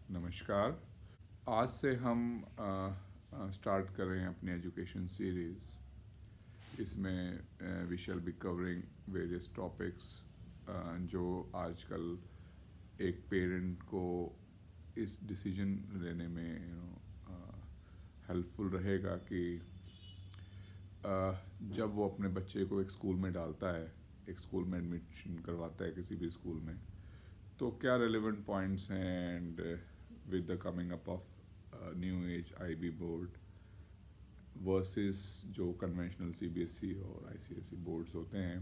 नमस्कार। आज से हम स्टार्ट कर रहे हैं अपनी एजुकेशन सीरीज़। इसमें we shall be covering various topics जो आजकल एक पेरेंट को इस डिसीजन लेने में हेल्पफुल रहेगा कि जब वो अपने बच्चे को एक स्कूल में डालता है, एक स्कूल में एडमिशन करवाता है किसी भी स्कूल में, तो क्या रेलेवेंट पॉइंट्स हैं and with the coming up of new age IB board versus जो कन्वेंशनल CBSE और ICSE बोर्ड्स होते हैं,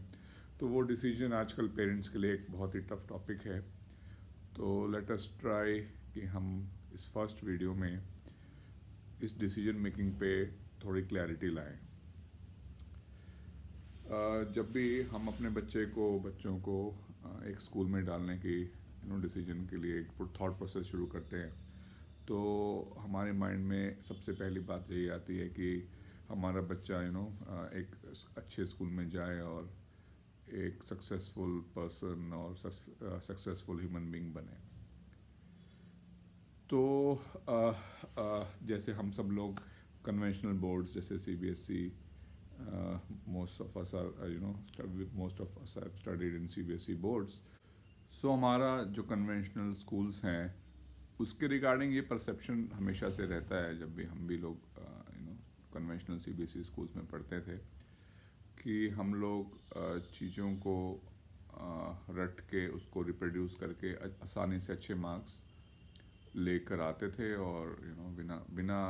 तो वो डिसीजन आजकल पेरेंट्स के लिए एक बहुत ही टफ टॉपिक है। तो लेट अस ट्राई कि हम इस फर्स्ट वीडियो में इस डिसीजन मेकिंग पे थोड़ी क्लैरिटी लाएं। जब भी हम अपने बच्चों को एक स्कूल में डालने की डिसीजन के लिए एक थॉट प्रोसेस शुरू करते हैं, तो हमारे माइंड में सबसे पहली बात यही आती है कि हमारा बच्चा एक अच्छे स्कूल में जाए और एक सक्सेसफुल पर्सन और सक्सेसफुल ह्यूमन बीइंग बने। तो जैसे हम सब लोग कन्वेंशनल बोर्ड्स जैसे CBSE, most of us have studied in CBSE boards। सो हमारा जो कन्वेंशनल स्कूल्स हैं उसके रिगार्डिंग ये परसेप्शन हमेशा से रहता है, जब भी हम भी लोग कन्वेंशनल CBSE स्कूल्स में पढ़ते थे, कि हम लोग चीज़ों को रट के उसको रिप्रोड्यूस करके आसानी से अच्छे मार्क्स लेकर आते थे और बिना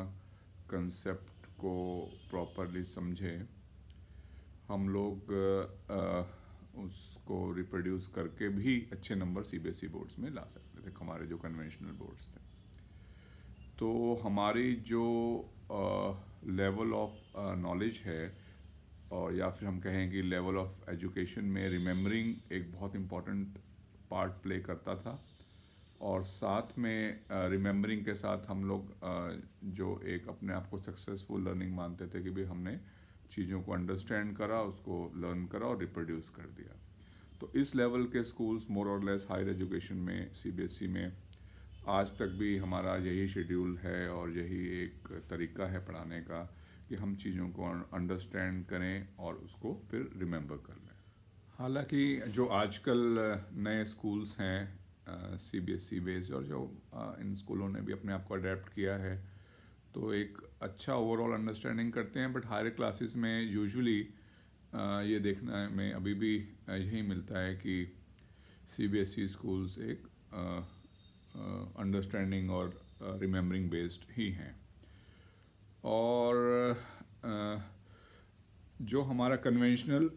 कंसेप्ट को प्रॉपरली समझे हम लोग उसको रिप्रोड्यूस करके भी अच्छे नंबर CBSE बोर्ड्स में ला सकते थे, हमारे जो कन्वेंशनल बोर्ड्स थे। तो हमारी जो लेवल ऑफ नॉलेज है, और या फिर हम कहें कि लेवल ऑफ एजुकेशन में रिमेम्बरिंग एक बहुत इम्पॉर्टेंट पार्ट प्ले करता था। और साथ में रिमेम्बरिंग के साथ हम लोग जो एक अपने आप को सक्सेसफुल लर्निंग मानते थे कि भाई हमने चीज़ों को अंडरस्टैंड करा, उसको लर्न करा और रिप्रोड्यूस कर दिया। तो इस लेवल के स्कूल्स मोर और लेस हायर एजुकेशन में CBSE में आज तक भी हमारा यही शेड्यूल है और यही एक तरीका है पढ़ाने का कि हम चीज़ों को अंडरस्टैंड करें और उसको फिर रिमेंबर कर लें। हालांकि जो आजकल नए स्कूल्स हैं CBSE बेस्ड, और जो इन स्कूलों ने भी अपने आप को अडेप्ट किया है, तो एक अच्छा ओवरऑल अंडरस्टैंडिंग करते हैं। बट हायर क्लासेस में यूजुअली ये देखना में अभी भी यही मिलता है कि CBSE स्कूल्स एक अंडरस्टैंडिंग और रिमेम्बरिंग बेस्ड ही हैं। और जो हमारा कन्वेंशनल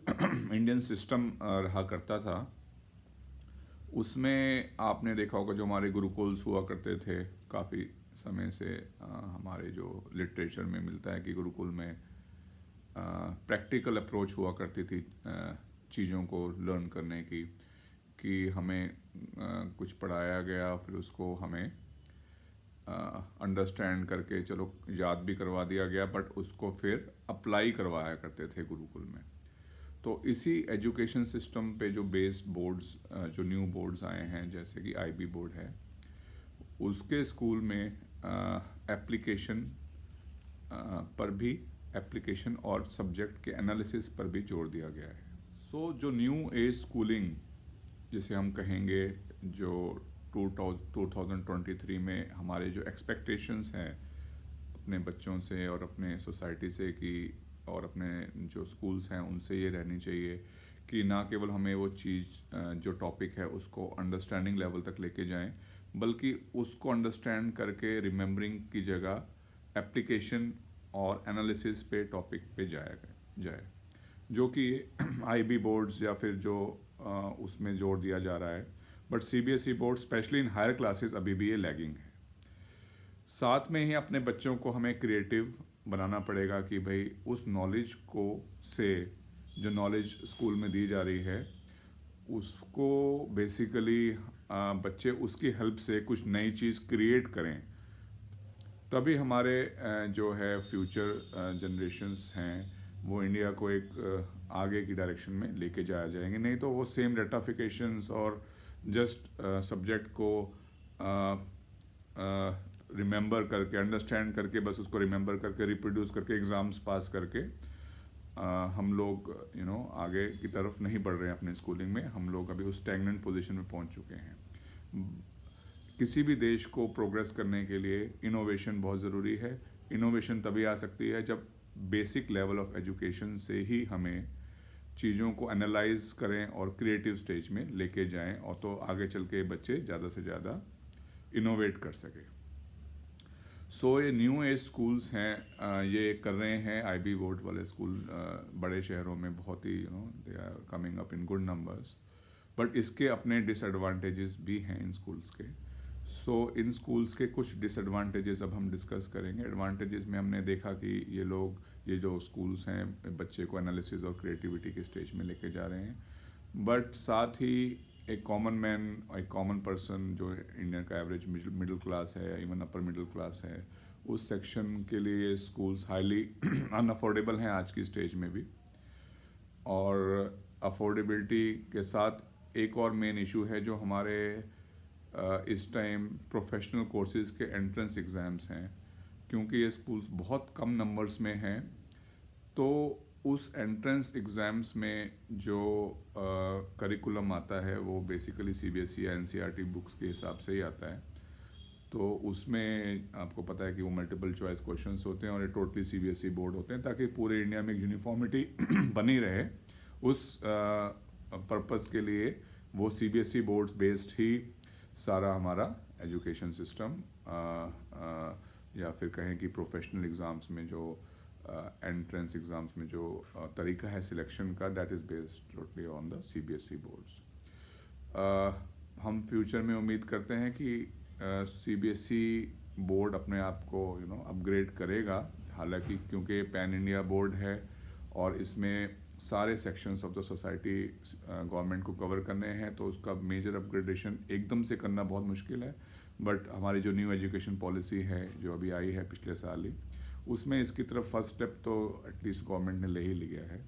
इंडियन सिस्टम रहा करता था, उसमें आपने देखा होगा जो हमारे गुरुकुल्स हुआ करते थे काफ़ी समय से, हमारे जो लिटरेचर में मिलता है कि गुरुकुल में प्रैक्टिकल अप्रोच हुआ करती थी चीज़ों को लर्न करने की, कि हमें कुछ पढ़ाया गया, फिर उसको हमें अंडरस्टैंड करके चलो याद भी करवा दिया गया, बट उसको फिर अप्लाई करवाया करते थे गुरुकुल में। तो इसी एजुकेशन सिस्टम पे जो बेस्ड बोर्ड्स, जो न्यू बोर्ड्स आए हैं जैसे कि IB बोर्ड है, उसके स्कूल में एप्लीकेशन पर भी, एप्लीकेशन और सब्जेक्ट के एनालिसिस पर भी जोर दिया गया है। सो जो न्यू एज स्कूलिंग जिसे हम कहेंगे, जो 2023 में हमारे जो एक्सपेक्टेशंस हैं अपने बच्चों से और अपने सोसाइटी से, कि और अपने जो स्कूल्स हैं उनसे ये रहनी चाहिए कि ना केवल हमें वो चीज़ जो टॉपिक है उसको अंडरस्टैंडिंग लेवल तक लेके जाएं, बल्कि उसको अंडरस्टैंड करके रिमेम्बरिंग की जगह एप्लीकेशन और एनालिसिस पे टॉपिक पे जाए, जो कि IB बोर्ड्स या फिर जो उसमें जोर दिया जा रहा है। But CBSE board specially in higher classes अभी भी ये लैगिंग है। साथ में ही अपने बच्चों को हमें क्रिएटिव बनाना पड़ेगा कि भाई उस नॉलेज को से जो नॉलेज स्कूल में दी जा रही है उसको बेसिकली बच्चे उसकी हेल्प से कुछ नई चीज़ क्रिएट करें, तभी हमारे जो है फ्यूचर जनरेशन्स हैं वो इंडिया को एक आगे की डायरेक्शन में लेके जाया जाएंगे। नहीं तो वो सेम रेटाफिकेशंस और जस्ट सब्जेक्ट को रिमेंबर करके, अंडरस्टैंड करके, बस उसको रिमेंबर करके, रिप्रोड्यूस करके, एग्ज़ाम्स पास करके हम लोग आगे की तरफ नहीं बढ़ रहे हैं अपने स्कूलिंग में। हम लोग अभी उस स्टैग्नेंट पोजीशन में पहुंच चुके हैं। किसी भी देश को प्रोग्रेस करने के लिए इनोवेशन बहुत ज़रूरी है। इनोवेशन तभी आ सकती है जब बेसिक लेवल ऑफ एजुकेशन से ही हमें चीज़ों को एनालाइज करें और क्रिएटिव स्टेज में लेके जाएं, और तो आगे चल के बच्चे ज़्यादा से ज़्यादा इनोवेट कर सकें। सो ये न्यू एज स्कूल्स हैं, ये कर रहे हैं आईबी बोर्ड वाले स्कूल बड़े शहरों में बहुत ही they are coming up in good numbers, but इसके अपने डिसएडवांटेजेस भी हैं इन स्कूल्स के। सो इन स्कूल्स के कुछ डिसएडवांटेजेस अब हम डिस्कस करेंगे। एडवांटेजेस में हमने देखा कि ये जो स्कूल्स हैं बच्चे को एनालिसिस और क्रिएटिविटी के स्टेज में लेके जा रहे हैं, बट साथ ही एक कॉमन मैन, एक कॉमन पर्सन जो इंडियन का एवरेज मिडिल क्लास है या इवन अपर मिडिल क्लास है, उस सेक्शन के लिए ये स्कूल्स हाईली अनअफोर्डेबल हैं आज की स्टेज में भी। और अफोर्डेबिलिटी के साथ एक और मेन इशू है जो हमारे इस टाइम प्रोफेशनल कोर्सेज़ के एंट्रेंस एग्ज़ाम्स हैं। क्योंकि ये स्कूल्स बहुत कम नंबर्स में हैं, तो उस एंट्रेंस एग्ज़ाम्स में जो करिकुलम आता है वो बेसिकली सीबीएसई या एनसीईआरटी बुक्स के हिसाब से ही आता है। तो उसमें आपको पता है कि वो मल्टीपल चॉइस क्वेश्चंस होते हैं और ये टोटली सीबीएसई बोर्ड होते हैं, ताकि पूरे इंडिया में यूनिफॉर्मिटी बनी रहे। उस पर्पस के लिए वो सीबीएसई बोर्ड्स बेस्ड ही सारा हमारा एजुकेशन सिस्टम, या फिर कहें कि प्रोफेशनल एग्ज़ाम्स में जो एंट्रेंस एग्ज़ाम्स में जो तरीका है सिलेक्शन का, that is based totally on the CBSE boards. हम फ्यूचर में उम्मीद करते हैं कि सीबीएसई बोर्ड अपने आप को अपग्रेड करेगा, हालांकि क्योंकि पैन इंडिया बोर्ड है और इसमें सारे sections of the society government को कवर करने हैं, तो उसका मेजर अपग्रेडेशन एकदम से करना बहुत मुश्किल है। बट हमारी जो न्यू एजुकेशन पॉलिसी है जो अभी आई है पिछले साल ही, उसमें इसकी तरफ फर्स्ट स्टेप तो एटलीस्ट गवर्नमेंट ने ले ही लिया है।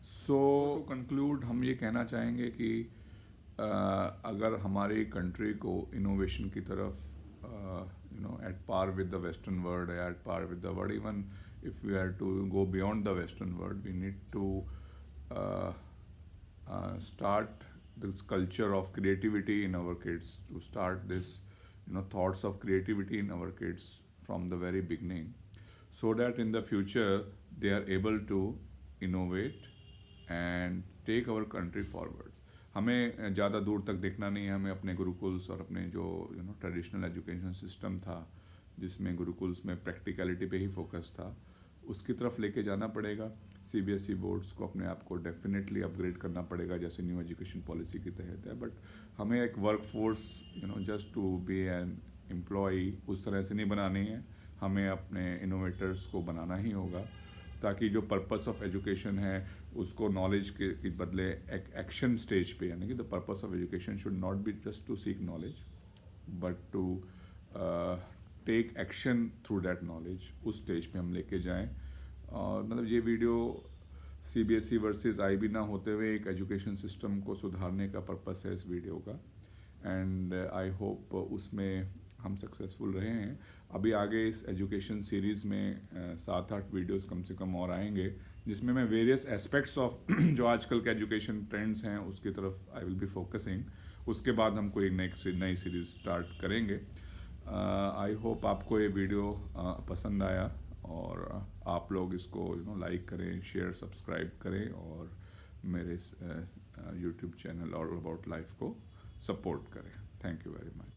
सो टू कंक्लूड हम ये कहना चाहेंगे कि अगर हमारी कंट्री को इनोवेशन की तरफ at par with the western world, at par with the world, even if we are to go beyond the Western world, we need to start this culture of creativity in our kids, to start this thoughts of creativity in our kids from the very beginning, so that in the future they are able to innovate and take our country forward. हमें ज़्यादा दूर तक देखना नहीं है, हमें अपने गुरुकुल्स और अपने जो ट्रेडिशनल एजुकेशन सिस्टम था जिसमें गुरुकुल्स में प्रैक्टिकलिटी पे ही फोकस था, उसकी तरफ लेके जाना पड़ेगा। सीबीएसई बोर्ड्स को अपने आप को डेफिनेटली अपग्रेड करना पड़ेगा जैसे न्यू एजुकेशन पॉलिसी के तहत है। बट हमें एक work force just to be an employee उस तरह से नहीं बनानी है, हमें अपने इनोवेटर्स को बनाना ही होगा, ताकि जो पर्पस ऑफ एजुकेशन है उसको नॉलेज के बदले एक एक्शन स्टेज पे, यानी कि the purpose of education should not be just to seek knowledge but to take action through that knowledge, उस स्टेज पे हम लेके जाएं। और मतलब ये वीडियो सीबीएसई वर्सेस आईबी ना होते हुए एक एजुकेशन सिस्टम को सुधारने का पर्पस है इस वीडियो का, एंड आई होप उसमें हम सक्सेसफुल रहे हैं। अभी आगे इस एजुकेशन सीरीज़ में 7-8 वीडियोस कम से कम और आएंगे, जिसमें मैं वेरियस एस्पेक्ट्स ऑफ जो आजकल के एजुकेशन ट्रेंड्स हैं उसकी तरफ आई विल बी फोकसिंग। उसके बाद हम कोई नई सीरीज़ स्टार्ट करेंगे। आई होप आपको ये वीडियो पसंद आया और आप लोग इसको लाइक करें, शेयर, सब्सक्राइब करें और मेरे YouTube channel all about life को सपोर्ट करें। Thank you very much.